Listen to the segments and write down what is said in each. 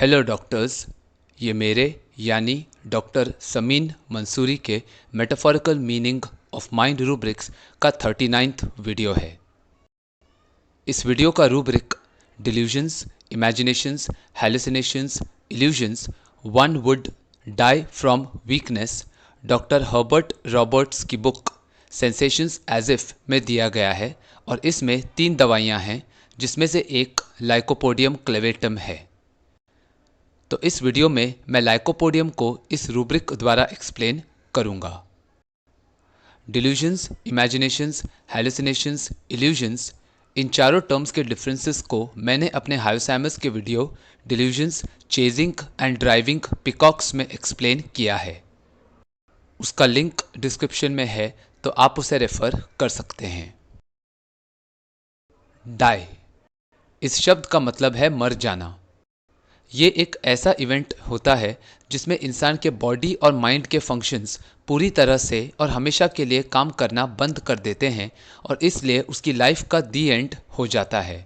Hello doctors. ये मेरे यानी डॉक्टर समीन मंसूरी के metaphorical meaning of mind rubrics का 39वां वीडियो है। इस वीडियो का rubric delusions, imaginations, hallucinations, illusions, one would die from weakness doctor Herbert Roberts की बुक सेंसेशंस एज इफ में दिया गया है और इसमें 3 दवाइयाँ हैं जिसमें से एक लाइकोपोडियम क्लेवेटम है। तो इस वीडियो में मैं लाइकोपोडियम को इस रूब्रिक द्वारा एक्सप्लेन करूंगा। डिल्यूजन्स, इमेजिनेशंस, हैलुसिनेशंस, इल्यूजन्स, इन चारों टर्म्स के डिफरेंसेस को मैंने अपने हायोसैमस के video delusions, chasing and driving peacocks में एक्सप्लेन किया है। उसका लिंक डिस्क्रिप्शन में है, तो आप उसे रेफर कर सकते हैं। डाई इस शब्द का मतलब है मर जाना। ये एक ऐसा इवेंट होता है जिसमें इंसान के बॉडी और माइंड के फंक्शंस पूरी तरह से और हमेशा के लिए काम करना बंद कर देते हैं और इसलिए उसकी लाइफ का दी एंड हो जाता है।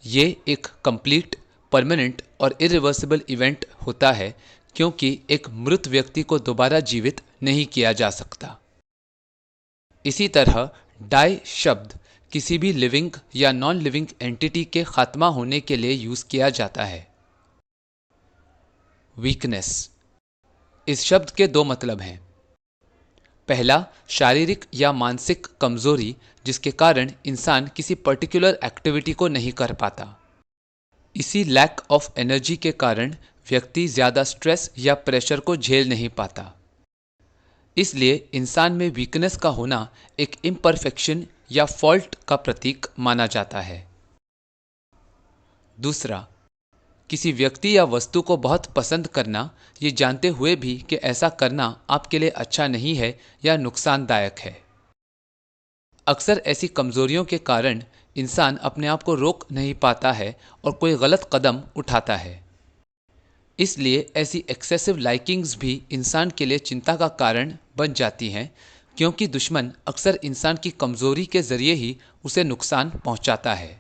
ये एक कंप्लीट, परमानेंट और इरिवर्सिबल इवेंट होता है क्योंकि एक मृत व्यक्ति को दोबारा जीवित नहीं किया जा सकता। इसी तरह डाई शब्द किसी भी लिविंग या नॉन लिविंग एंटिटी के खात्मा होने के लिए यूज किया जाता है। वीकनेस इस शब्द के 2 मतलब हैं। पहला, शारीरिक या मानसिक कमजोरी जिसके कारण इंसान किसी पर्टिकुलर एक्टिविटी को नहीं कर पाता। इसी लैक ऑफ एनर्जी के कारण व्यक्ति ज्यादा स्ट्रेस या प्रेशर को झेल नहीं पाता। इसलिए इंसान में वीकनेस का होना एक इम्परफेक्शन या फॉल्ट का प्रतीक माना जाता है। दूसरा, किसी व्यक्ति या वस्तु को बहुत पसंद करना, ये जानते हुए भी कि ऐसा करना आपके लिए अच्छा नहीं है या नुकसानदायक है। अक्सर ऐसी कमजोरियों के कारण इंसान अपने आप को रोक नहीं पाता है और कोई गलत कदम उठाता है। इसलिए ऐसी एक्सेसिव लाइकिंग्स भी इंसान के लिए चिंता का कारण बन जाती हैं, क्योंकि दुश्मन अक्सर इंसान की कमजोरी के जरिए ही उसे नुकसान पहुंचाता है।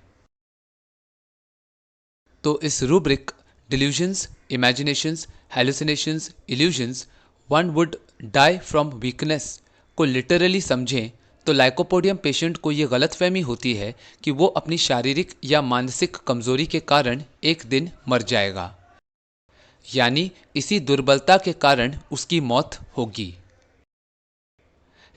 तो इस rubric delusions, imaginations, hallucinations, illusions, one would die from weakness को लिटरली समझें तो लाइकोपोडियम पेशेंट को ये गलतफहमी होती है कि वो अपनी शारीरिक या मानसिक कमजोरी के कारण एक दिन मर जाएगा, यानी इसी दुर्बलता के कारण उसकी मौत होगी।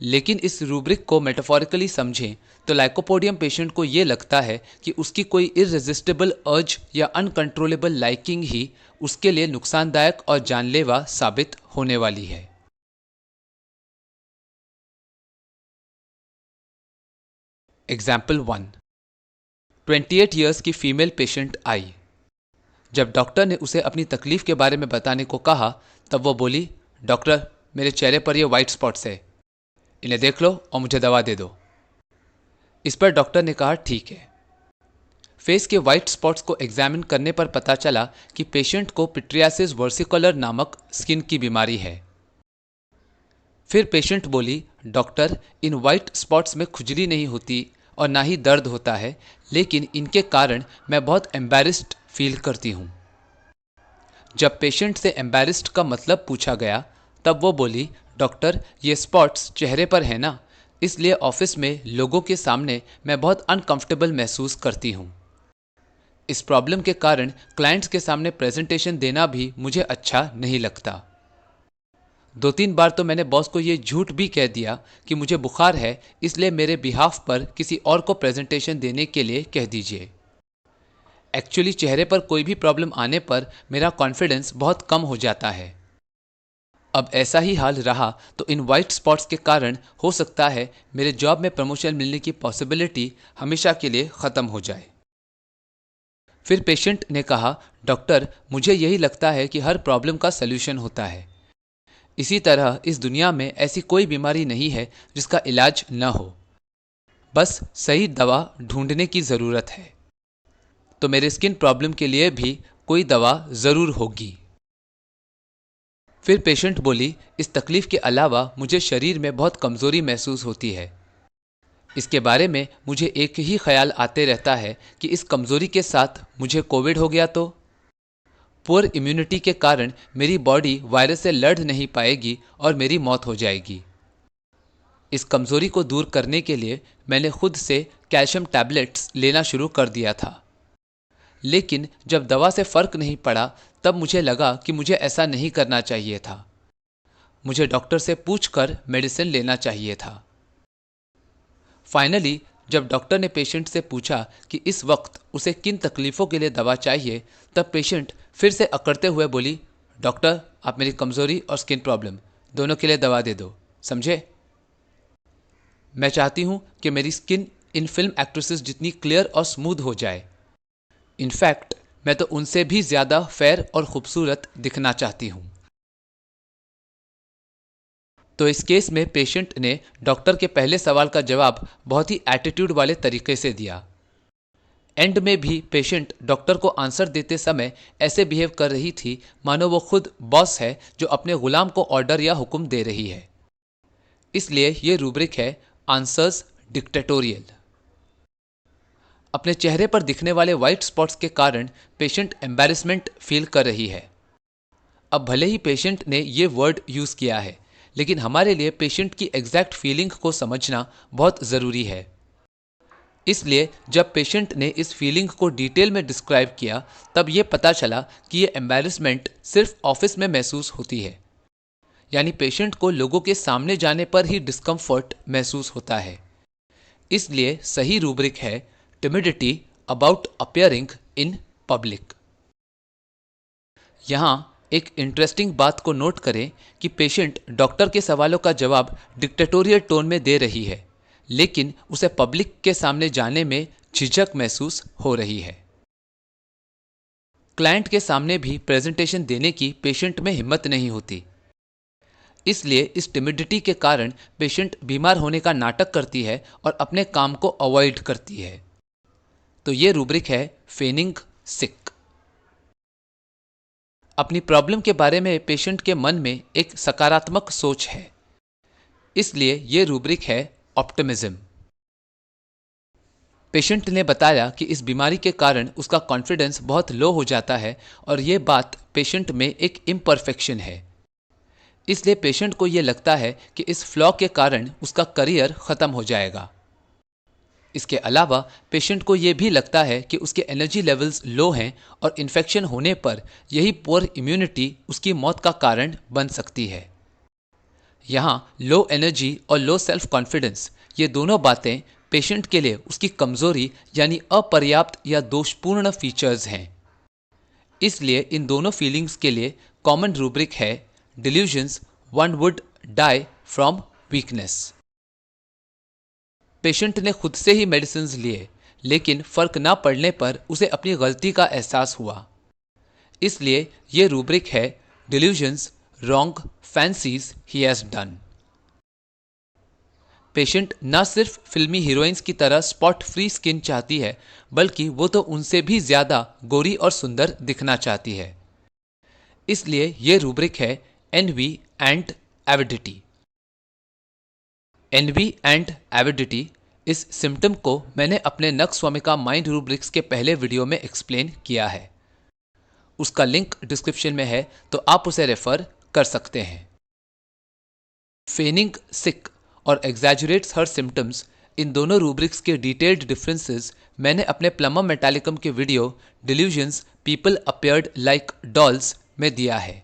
लेकिन इस रूब्रिक को मेटाफोरिकली समझें तो लाइकोपोडियम पेशेंट को ये लगता है कि उसकी कोई इररेजिस्टिबल अर्ज या अनकंट्रोलेबल लाइकिंग ही उसके लिए नुकसानदायक और जानलेवा साबित होने वाली है। एग्जाम्पल 1, 28 ईयर्स की फीमेल पेशेंट आई। जब डॉक्टर ने उसे अपनी तकलीफ के बारे में बताने को कहा तब वो बोली, डॉक्टर, मेरे चेहरे पर ये वाइट स्पॉट्स है, इन्हें देख लो और मुझे दवा दे दो। इस पर डॉक्टर ने कहा, ठीक है। फेस के वाइट स्पॉट्स को एग्जामिन करने पर पता चला कि पेशेंट को पिट्रियासिस वर्सिकुलर नामक स्किन की बीमारी है। फिर पेशेंट बोली, डॉक्टर, इन वाइट स्पॉट्स में खुजली नहीं होती और ना ही दर्द होता है, लेकिन इनके कारण मैं बहुत एम्बैरेस्ड फील करती हूँ। जब पेशेंट से एम्बैरेस्ड का मतलब पूछा गया तब वो बोली, डॉक्टर, ये स्पॉट्स चेहरे पर है ना, इसलिए ऑफिस में लोगों के सामने मैं बहुत अनकंफर्टेबल महसूस करती हूँ। इस प्रॉब्लम के कारण क्लाइंट्स के सामने प्रेजेंटेशन देना भी मुझे अच्छा नहीं लगता। 2-3 बार तो मैंने बॉस को ये झूठ भी कह दिया कि मुझे बुखार है, इसलिए मेरे बिहाफ पर किसी और को प्रेजेंटेशन देने के लिए कह दीजिए। एक्चुअली चेहरे पर कोई भी प्रॉब्लम आने पर मेरा कॉन्फिडेंस बहुत कम हो जाता है। अब ऐसा ही हाल रहा तो इन वाइट स्पॉट्स के कारण हो सकता है मेरे जॉब में प्रमोशन मिलने की पॉसिबिलिटी हमेशा के लिए ख़त्म हो जाए। फिर पेशेंट ने कहा, डॉक्टर, मुझे यही लगता है कि हर प्रॉब्लम का सल्यूशन होता है। इसी तरह इस दुनिया में ऐसी कोई बीमारी नहीं है जिसका इलाज न हो, बस सही दवा ढूंढने की ज़रूरत है। तो मेरे स्किन प्रॉब्लम के लिए भी कोई दवा ज़रूर होगी। फिर पेशेंट बोली, इस तकलीफ के अलावा मुझे शरीर में बहुत कमज़ोरी महसूस होती है। इसके बारे में मुझे एक ही ख्याल आते रहता है कि इस कमज़ोरी के साथ मुझे कोविड हो गया तो। पुअर इम्यूनिटी के कारण मेरी बॉडी वायरस से लड़ नहीं पाएगी और मेरी मौत हो जाएगी। इस कमजोरी को दूर करने के लिए मैंने खुद से कैल्शियम टैबलेट्स लेना शुरू कर दिया था। लेकिन जब दवा से फर्क नहीं पड़ा तब मुझे लगा कि मुझे ऐसा नहीं करना चाहिए था। मुझे डॉक्टर से पूछकर मेडिसिन लेना चाहिए था। फाइनली जब डॉक्टर ने पेशेंट से पूछा कि इस वक्त उसे किन तकलीफ़ों के लिए दवा चाहिए, तब पेशेंट फिर से अकड़ते हुए बोली, डॉक्टर आप मेरी कमज़ोरी और स्किन प्रॉब्लम दोनों के लिए दवा दे दो, समझे? मैं चाहती हूँ कि मेरी स्किन इन फिल्म एक्ट्रेसेस जितनी क्लियर और स्मूथ हो जाए। इनफैक्ट मैं तो उनसे भी ज़्यादा फेयर और खूबसूरत दिखना चाहती हूँ। तो इस केस में पेशेंट ने डॉक्टर के पहले सवाल का जवाब बहुत ही एटीट्यूड वाले तरीके से दिया। एंड में भी पेशेंट डॉक्टर को आंसर देते समय ऐसे बिहेव कर रही थी मानो वो खुद बॉस है जो अपने गुलाम को ऑर्डर या हुक्म दे रही है। इसलिए ये रूब्रिक है आंसर्स डिक्टेटोरियल। अपने चेहरे पर दिखने वाले वाइट स्पॉट्स के कारण पेशेंट एम्बैरेसमेंट फील कर रही है। अब भले ही पेशेंट ने ये वर्ड यूज़ किया है, लेकिन हमारे लिए पेशेंट की एग्जैक्ट फीलिंग को समझना बहुत ज़रूरी है। इसलिए जब पेशेंट ने इस फीलिंग को डिटेल में डिस्क्राइब किया तब ये पता चला कि ये एम्बैरेसमेंट सिर्फ ऑफिस में महसूस होती है, यानी पेशेंट को लोगों के सामने जाने पर ही डिस्कम्फर्ट महसूस होता है। इसलिए सही रूब्रिक है timidity about appearing in public. यहाँ एक इंटरेस्टिंग बात को नोट करें कि पेशेंट डॉक्टर के सवालों का जवाब डिक्टेटोरियल टोन में दे रही है, लेकिन उसे पब्लिक के सामने जाने में झिझक महसूस हो रही है। क्लाइंट के सामने भी प्रेजेंटेशन देने की पेशेंट में हिम्मत नहीं होती। इसलिए इस टिमिडिटी के कारण पेशेंट बीमार होने का नाटक करती है और अपने काम को अवॉइड करती है। तो ये रूब्रिक है फेनिंग सिक। अपनी प्रॉब्लम के बारे में पेशेंट के मन में एक सकारात्मक सोच है, इसलिए ये रूब्रिक है ऑप्टिमिज्म। पेशेंट ने बताया कि इस बीमारी के कारण उसका कॉन्फिडेंस बहुत लो हो जाता है और ये बात पेशेंट में एक इम्परफेक्शन है। इसलिए पेशेंट को ये लगता है कि इस फ्लॉ के कारण उसका करियर ख़त्म हो जाएगा। इसके अलावा पेशेंट को ये भी लगता है कि उसके एनर्जी लेवल्स लो हैं और इन्फेक्शन होने पर यही पुअर इम्यूनिटी उसकी मौत का कारण बन सकती है। यहाँ लो एनर्जी और लो सेल्फ कॉन्फिडेंस ये दोनों बातें पेशेंट के लिए उसकी कमजोरी यानी अपर्याप्त या दोषपूर्ण फीचर्स हैं। इसलिए इन दोनों फीलिंग्स के लिए कॉमन रूब्रिक है delusions one would die from weakness. Patient ने खुद से ही मेडिसिन लिए, लेकिन फर्क ना पड़ने पर उसे अपनी गलती का एहसास हुआ। इसलिए ये रूब्रिक है delusions wrong fancies he has done. Patient न सिर्फ फिल्मी हीरोइंस की तरह स्पॉट फ्री स्किन चाहती है, बल्कि वो तो उनसे भी ज़्यादा गोरी और सुंदर दिखना चाहती है। इसलिए ये रूब्रिक है envy and avidity. Envy and avidity इस सिम्टम को मैंने अपने नक्स स्वामिका माइंड रूब्रिक्स के पहले वीडियो में एक्सप्लेन किया है। उसका लिंक डिस्क्रिप्शन में है, तो आप उसे रेफर कर सकते हैं। फेनिंग सिक और एग्जैजुरेट्स हर सिम्टम्स, इन दोनों रूब्रिक्स के डिटेल्ड डिफरेंसेस मैंने अपने प्लमम मेटालिकम के video delusions people appeared like dolls में दिया है।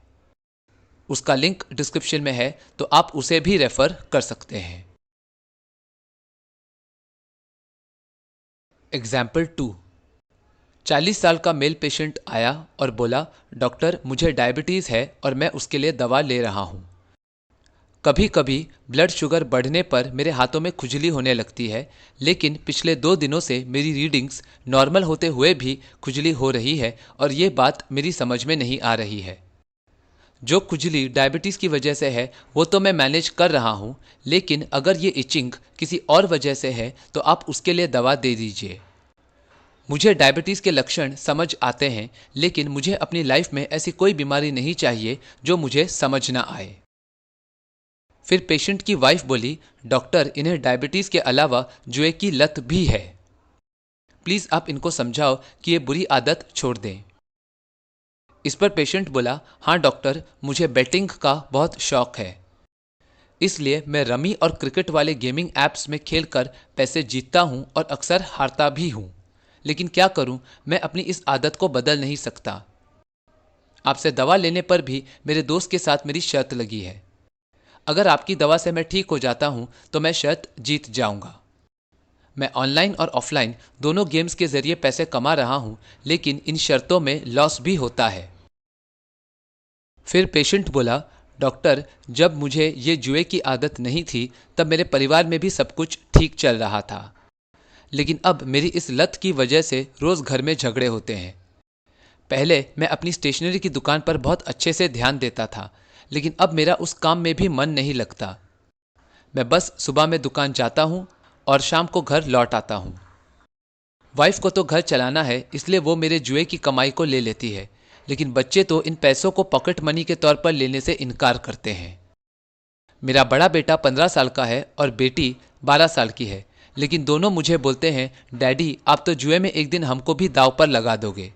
उसका लिंक डिस्क्रिप्शन में है, तो आप उसे भी रेफर कर सकते हैं। एग्जाम्पल 2। 40 साल का मेल पेशेंट आया और बोला, डॉक्टर मुझे डायबिटीज़ है और मैं उसके लिए दवा ले रहा हूँ। कभी कभी ब्लड शुगर बढ़ने पर मेरे हाथों में खुजली होने लगती है, लेकिन पिछले 2 दिनों से मेरी रीडिंग्स नॉर्मल होते हुए भी खुजली हो रही है और ये बात मेरी समझ में नहीं आ रही है। जो खुजली डायबिटीज़ की वजह से है वो तो मैं मैनेज कर रहा हूँ, लेकिन अगर ये इचिंग किसी और वजह से है तो आप उसके लिए दवा दे दीजिए। मुझे डायबिटीज़ के लक्षण समझ आते हैं, लेकिन मुझे अपनी लाइफ में ऐसी कोई बीमारी नहीं चाहिए जो मुझे समझ ना आए। फिर पेशेंट की वाइफ बोली, डॉक्टर इन्हें डायबिटीज़ के अलावा जुए की लत भी है, प्लीज़ आप इनको समझाओ कि ये बुरी आदत छोड़ दें। इस पर पेशेंट बोला, हाँ डॉक्टर, मुझे बैटिंग का बहुत शौक है, इसलिए मैं रमी और क्रिकेट वाले गेमिंग ऐप्स में खेलकर पैसे जीतता हूँ और अक्सर हारता भी हूँ। लेकिन क्या करूँ, मैं अपनी इस आदत को बदल नहीं सकता। आपसे दवा लेने पर भी मेरे दोस्त के साथ मेरी शर्त लगी है। अगर आपकी दवा से मैं ठीक हो जाता हूँ तो मैं शर्त जीत जाऊँगा। मैं ऑनलाइन और ऑफलाइन दोनों गेम्स के जरिए पैसे कमा रहा हूँ, लेकिन इन शर्तों में लॉस भी होता है। फिर पेशेंट बोला, डॉक्टर, जब मुझे ये जुए की आदत नहीं थी तब मेरे परिवार में भी सब कुछ ठीक चल रहा था, लेकिन अब मेरी इस लत की वजह से रोज़ घर में झगड़े होते हैं। पहले मैं अपनी स्टेशनरी की दुकान पर बहुत अच्छे से ध्यान देता था, लेकिन अब मेरा उस काम में भी मन नहीं लगता। मैं बस सुबह में दुकान जाता हूँ और शाम को घर लौट आता हूँ। वाइफ को तो घर चलाना है, इसलिए वो मेरे जुए की कमाई को ले लेती है, लेकिन बच्चे तो इन पैसों को पॉकेट मनी के तौर पर लेने से इनकार करते हैं। मेरा बड़ा बेटा 15 साल का है और बेटी 12 साल की है, लेकिन दोनों मुझे बोलते हैं, डैडी आप तो जुए में एक दिन हमको भी दांव पर लगा दोगे।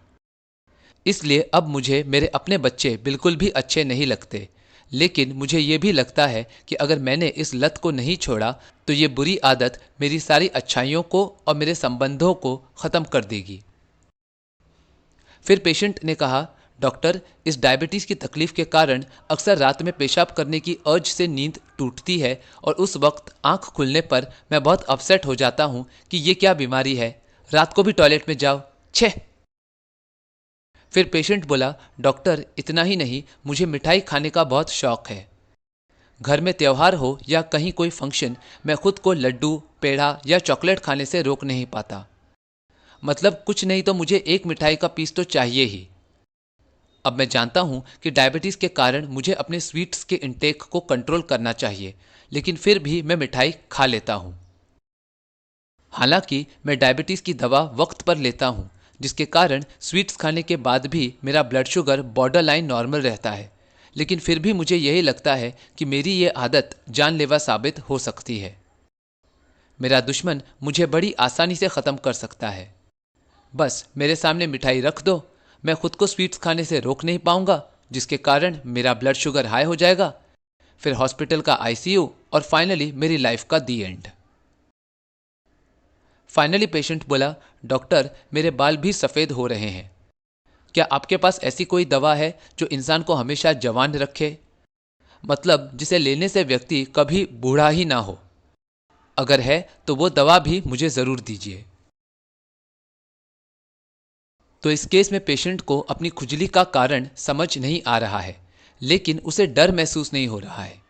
इसलिए अब मुझे मेरे अपने बच्चे बिल्कुल भी अच्छे नहीं लगते, लेकिन मुझे ये भी लगता है कि अगर मैंने इस लत को नहीं छोड़ा तो ये बुरी आदत मेरी सारी अच्छाइयों को और मेरे संबंधों को ख़त्म कर देगी। फिर पेशेंट ने कहा, डॉक्टर, इस डायबिटीज़ की तकलीफ़ के कारण अक्सर रात में पेशाब करने की अर्ज से नींद टूटती है और उस वक्त आंख खुलने पर मैं बहुत अपसेट हो जाता हूँ कि ये क्या बीमारी है, रात को भी टॉयलेट में जाओ, छे। फिर पेशेंट बोला, डॉक्टर, इतना ही नहीं, मुझे मिठाई खाने का बहुत शौक है। घर में त्यौहार हो या कहीं कोई फंक्शन, मैं खुद को लड्डू, पेड़ा या चॉकलेट खाने से रोक नहीं पाता। मतलब कुछ नहीं तो मुझे एक मिठाई का पीस तो चाहिए ही। अब मैं जानता हूँ कि डायबिटीज़ के कारण मुझे अपने स्वीट्स के इंटेक को कंट्रोल करना चाहिए, लेकिन फिर भी मैं मिठाई खा लेता हूँ। हालांकि मैं डायबिटीज़ की दवा वक्त पर लेता हूँ, जिसके कारण स्वीट्स खाने के बाद भी मेरा blood sugar border line normal रहता है, लेकिन फिर भी मुझे यही लगता है कि मेरी ये आदत जानलेवा साबित हो सकती है। मेरा दुश्मन मुझे बड़ी आसानी से ख़त्म कर सकता है। बस मेरे सामने मिठाई रख दो, मैं खुद को स्वीट्स खाने से रोक नहीं पाऊंगा, जिसके कारण मेरा ब्लड शुगर हाई हो जाएगा, फिर हॉस्पिटल का आईसीयू और फाइनली मेरी लाइफ का दी एंड। फाइनली पेशेंट बोला, डॉक्टर, मेरे बाल भी सफ़ेद हो रहे हैं। क्या आपके पास ऐसी कोई दवा है जो इंसान को हमेशा जवान रखे, मतलब जिसे लेने से व्यक्ति कभी बूढ़ा ही ना हो? अगर है तो वो दवा भी मुझे ज़रूर दीजिए। तो इस केस में पेशेंट को अपनी खुजली का कारण समझ नहीं आ रहा है, लेकिन उसे डर महसूस नहीं हो रहा है।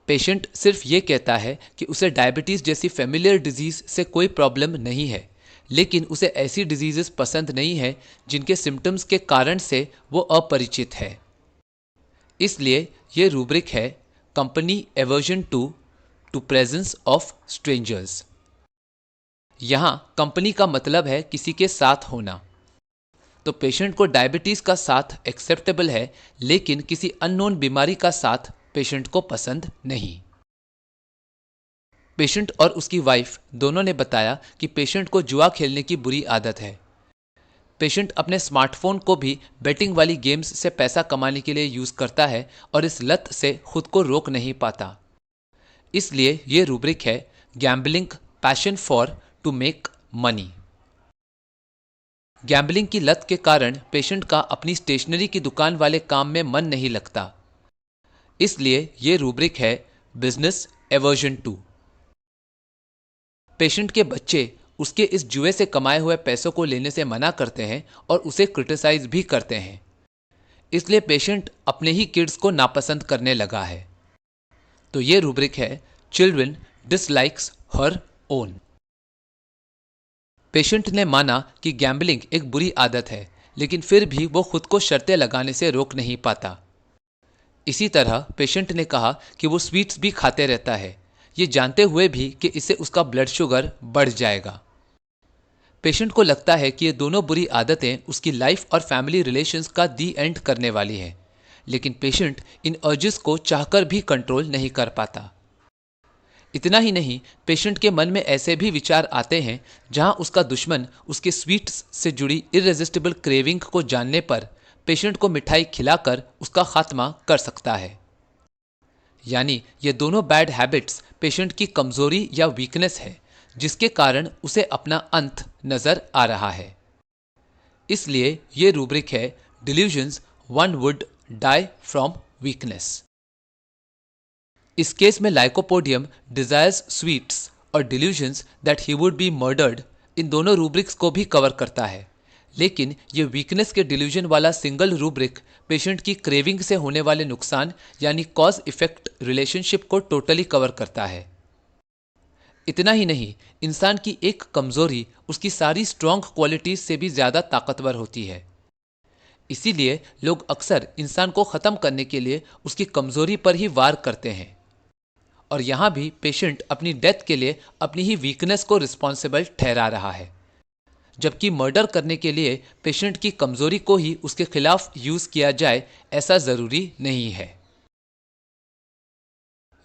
पेशेंट सिर्फ ये कहता है कि उसे डायबिटीज़ जैसी फेमिलियर डिजीज़ से कोई प्रॉब्लम नहीं है, लेकिन उसे ऐसी डिजीज़ेस पसंद नहीं है जिनके सिम्टम्स के कारण से वो अपरिचित है। इसलिए ये रूब्रिक है, company aversion to presence of strangers. यहाँ कंपनी का मतलब है किसी के साथ होना। तो पेशेंट को डायबिटीज़ का साथ एक्सेप्टेबल है, लेकिन किसी अननोन बीमारी का साथ पेशेंट को पसंद नहीं। पेशेंट और उसकी वाइफ दोनों ने बताया कि पेशेंट को जुआ खेलने की बुरी आदत है। पेशेंट अपने स्मार्टफोन को भी बेटिंग वाली गेम्स से पैसा कमाने के लिए यूज़ करता है और इस लत से खुद को रोक नहीं पाता। इसलिए ये रूब्रिक है, gambling passion for to make money. Gambling की लत के कारण पेशेंट का अपनी स्टेशनरी की दुकान वाले काम में मन नहीं लगता। इसलिए ये रूब्रिक है, बिजनेस एवर्जन टू। पेशेंट के बच्चे उसके इस जुए से कमाए हुए पैसों को लेने से मना करते हैं और उसे क्रिटिसाइज भी करते हैं। इसलिए पेशेंट अपने ही किड्स को नापसंद करने लगा है। तो ये रूब्रिक है, children dislikes her own. Patient ने माना कि गैम्बलिंग एक बुरी आदत है, लेकिन फिर भी वो खुद को शर्तें लगाने से रोक नहीं पाता। इसी तरह पेशेंट ने कहा कि वो स्वीट्स भी खाते रहता है, ये जानते हुए भी कि इससे उसका ब्लड शुगर बढ़ जाएगा। पेशेंट को लगता है कि ये दोनों बुरी आदतें उसकी लाइफ और फैमिली रिलेशंस का दी एंड करने वाली हैं, लेकिन पेशेंट इन अर्जेस को चाहकर भी कंट्रोल नहीं कर पाता। इतना ही नहीं, पेशेंट के मन में ऐसे भी विचार आते हैं जहां उसका दुश्मन उसके स्वीट्स से जुड़ी इररेजिस्टिबल क्रेविंग को जानने पर पेशेंट को मिठाई खिलाकर उसका खात्मा कर सकता है। यानी ये दोनों बैड हैबिट्स पेशेंट की कमजोरी या वीकनेस है, जिसके कारण उसे अपना अंत नजर आ रहा है। इसलिए ये रूब्रिक है delusions one would die from weakness. इस केस में लाइकोपोडियम डिजायर्स स्वीट्स और delusions that he would be murdered इन दोनों रूब्रिक्स को भी कवर करता है, लेकिन ये वीकनेस के डिल्यूजन वाला सिंगल रूब्रिक पेशेंट की क्रेविंग से होने वाले नुकसान यानी कॉज इफेक्ट रिलेशनशिप को टोटली कवर करता है। इतना ही नहीं, इंसान की एक कमजोरी उसकी सारी स्ट्रॉन्ग क्वालिटीज से भी ज्यादा ताकतवर होती है। इसीलिए लोग अक्सर इंसान को खत्म करने के लिए उसकी कमजोरी पर ही वार करते हैं, और यहां भी पेशेंट अपनी डेथ के लिए अपनी ही वीकनेस को रिस्पॉन्सिबल ठहरा रहा है, जबकि मर्डर करने के लिए पेशेंट की कमजोरी को ही उसके खिलाफ यूज किया जाए ऐसा जरूरी नहीं है।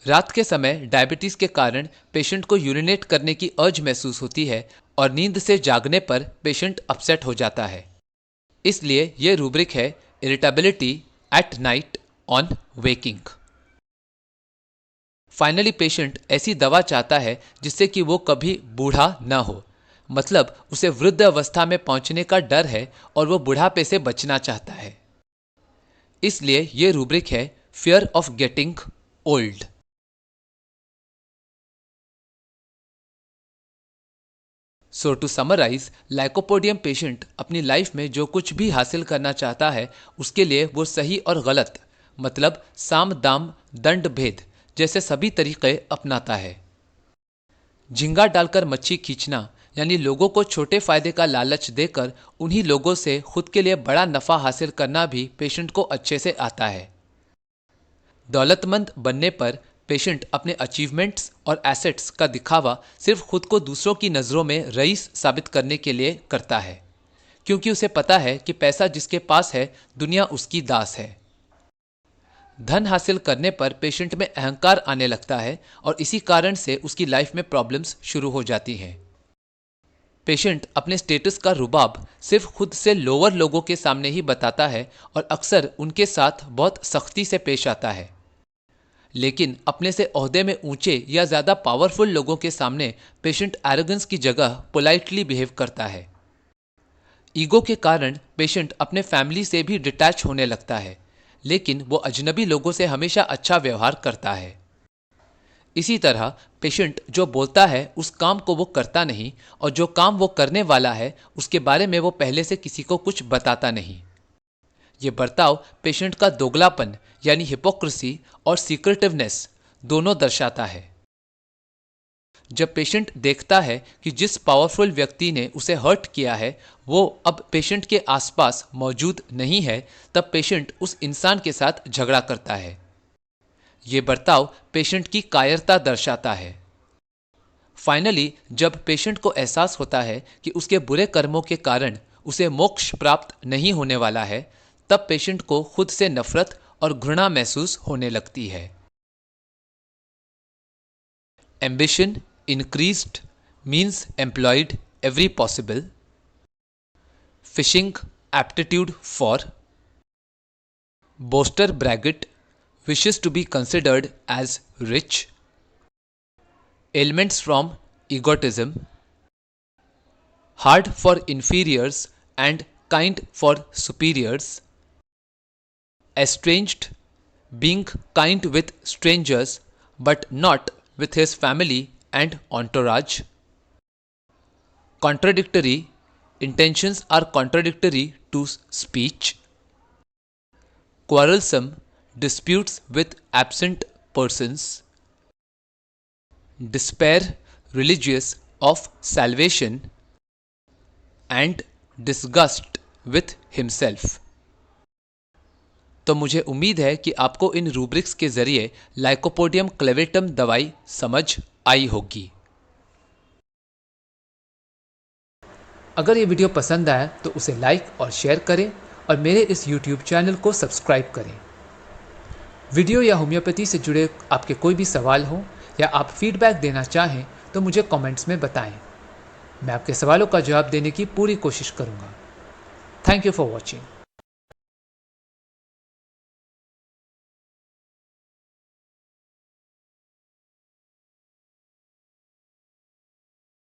रात के समय डायबिटीज के कारण पेशेंट को यूरिनेट करने की अर्ज महसूस होती है और नींद से जागने पर पेशेंट अपसेट हो जाता है। इसलिए यह रूब्रिक है irritability at night on waking. Finally patient ऐसी दवा चाहता है जिससे कि वो कभी बूढ़ा ना हो, मतलब उसे वृद्ध अवस्था में पहुंचने का डर है और वो बुढ़ापे से बचना चाहता है। इसलिए यह रूब्रिक है fear of getting old. So to summarise, lycopodium patient अपनी लाइफ में जो कुछ भी हासिल करना चाहता है उसके लिए वो सही और गलत, मतलब साम दाम दंड भेद जैसे सभी तरीके अपनाता है। झिंगा डालकर मच्छी खींचना यानी लोगों को छोटे फायदे का लालच देकर उन्हीं लोगों से खुद के लिए बड़ा नफा हासिल करना भी पेशेंट को अच्छे से आता है। दौलतमंद बनने पर पेशेंट अपने अचीवमेंट्स और एसेट्स का दिखावा सिर्फ खुद को दूसरों की नज़रों में रईस साबित करने के लिए करता है, क्योंकि उसे पता है कि पैसा जिसके पास है दुनिया उसकी दास है। धन हासिल करने पर पेशेंट में अहंकार आने लगता है और इसी कारण से उसकी लाइफ में प्रॉब्लम्स शुरू हो जाती हैं। पेशेंट अपने स्टेटस का रुबाब सिर्फ खुद से लोअर लोगों के सामने ही बताता है और अक्सर उनके साथ बहुत सख्ती से पेश आता है, लेकिन अपने से ओहदे में ऊंचे या ज्यादा पावरफुल लोगों के सामने पेशेंट एरोगेंस की जगह पोलाइटली बिहेव करता है। ईगो के कारण पेशेंट अपने फैमिली से भी डिटैच होने लगता है, लेकिन वो अजनबी लोगों से हमेशा अच्छा व्यवहार करता है। इसी तरह पेशेंट जो बोलता है उस काम को वो करता नहीं, और जो काम वो करने वाला है उसके बारे में वो पहले से किसी को कुछ बताता नहीं। ये बर्ताव पेशेंट का दोगलापन यानी हिपोक्रेसी और सीक्रेटिवनेस दोनों दर्शाता है। जब पेशेंट देखता है कि जिस पावरफुल व्यक्ति ने उसे हर्ट किया है वो अब पेशेंट के आसपास मौजूद नहीं है, तब पेशेंट उस इंसान के साथ झगड़ा करता है। ये बर्ताव पेशेंट की कायरता दर्शाता है। फाइनली जब पेशेंट को एहसास होता है कि उसके बुरे कर्मों के कारण उसे मोक्ष प्राप्त नहीं होने वाला है, तब पेशेंट को खुद से नफरत और घृणा महसूस होने लगती है। Ambition increased means employed every possible, fishing aptitude for, boaster braggart wishes to be considered as rich, ailments from egotism, hard for inferiors and kind for superiors, estranged, being kind with strangers but not with his family and entourage, contradictory, intentions are contradictory to speech, quarrelsome, disputes with absent persons, despair religious of salvation, and disgust with himself। तो मुझे उम्मीद है कि आपको इन rubrics के जरिए lycopodium clavatum दवाई समझ आई होगी। अगर ये वीडियो पसंद आया तो उसे लाइक और शेयर करें और मेरे इस YouTube चैनल को सब्सक्राइब करें। वीडियो या होम्योपैथी से जुड़े आपके कोई भी सवाल हो या आप फीडबैक देना चाहें तो मुझे कमेंट्स में बताएं। मैं आपके सवालों का जवाब देने की पूरी कोशिश करूंगा। Thank you for watching.